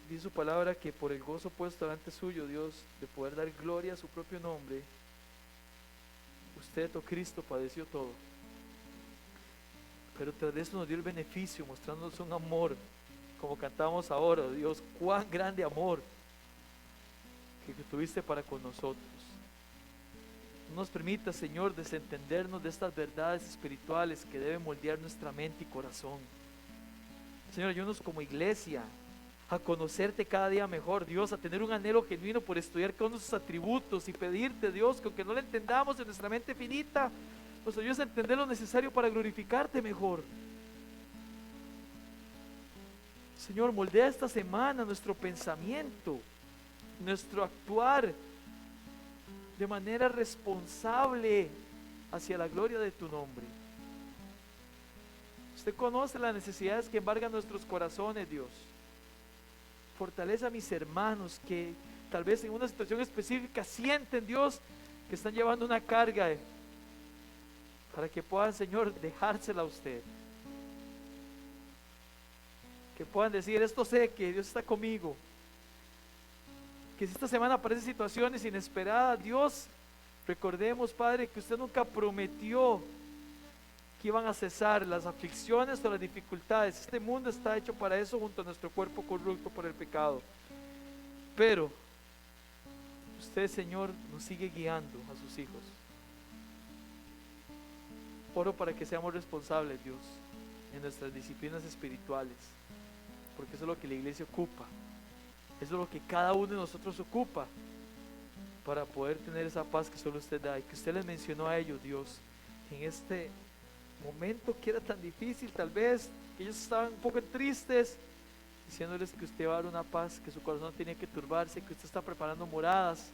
dice su palabra que por el gozo puesto delante suyo, Dios, de poder dar gloria a su propio nombre, usted, oh Cristo, padeció todo. Pero tras de eso nos dio el beneficio, mostrándonos un amor, como cantamos ahora. Dios, cuán grande amor que tuviste para con nosotros. No nos permita, Señor, desentendernos de estas verdades espirituales que deben moldear nuestra mente y corazón. Señor, ayúdanos como iglesia a conocerte cada día mejor, Dios, a tener un anhelo genuino por estudiar cada uno de sus atributos y pedirte, Dios, que aunque no lo entendamos en nuestra mente finita, nos ayudes a entender lo necesario para glorificarte mejor. Señor, moldea esta semana nuestro pensamiento, nuestro actuar de manera responsable hacia la gloria de tu nombre. Usted conoce las necesidades que embargan nuestros corazones, Dios. Fortaleza a mis hermanos que tal vez en una situación específica sienten, Dios, que están llevando una carga, para que puedan, Señor, dejársela a usted. Que puedan decir, esto sé que Dios está conmigo. Que si esta semana aparecen situaciones inesperadas, Dios, recordemos, Padre, que usted nunca prometió que iban a cesar las aflicciones o las dificultades. Este mundo está hecho para eso, junto a nuestro cuerpo corrupto por el pecado. Pero usted, Señor, nos sigue guiando a sus hijos. Oro para que seamos responsables, Dios, en nuestras disciplinas espirituales, porque eso es lo que la iglesia ocupa. Eso es lo que cada uno de nosotros ocupa para poder tener esa paz que solo usted da y que usted les mencionó a ellos, Dios, en este momento que era tan difícil, tal vez que ellos estaban un poco tristes, diciéndoles que usted va a dar una paz, que su corazón no tiene que turbarse, que usted está preparando moradas,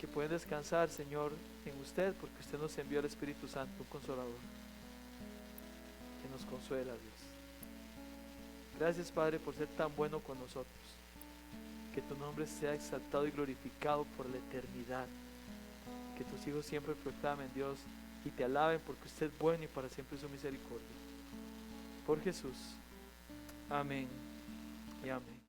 que pueden descansar, Señor, en usted, porque usted nos envió al Espíritu Santo, un consolador, que nos consuela, Dios. Gracias, Padre, por ser tan bueno con nosotros. Que tu nombre sea exaltado y glorificado por la eternidad. Que tus hijos siempre proclamen, Dios, y te alaben porque usted es bueno y para siempre su misericordia. Por Jesús. Amén y amén.